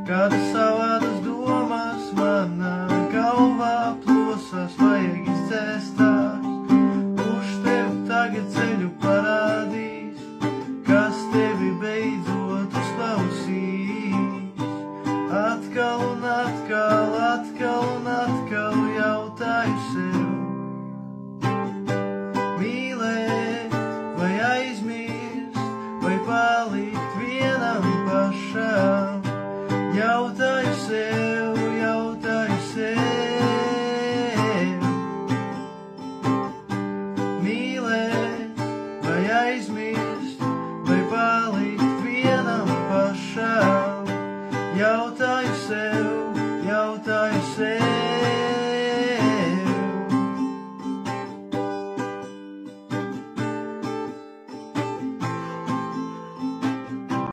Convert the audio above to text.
kad savādas domas manā galvā plosās, vajag izdzēst tās. Kurš tev tagad ceļu parādīs, kas tevi beidzot uzklausīs? Atkal un atkal, atkal un atkal jautāju sev. Mīlēt vai aizmirst, vai palikt vienam pašam? Jautāju sev, jautāju sev. Mīlēt vai aizmirst, vai palikt vienam pašam? Jautāju sev, jautāju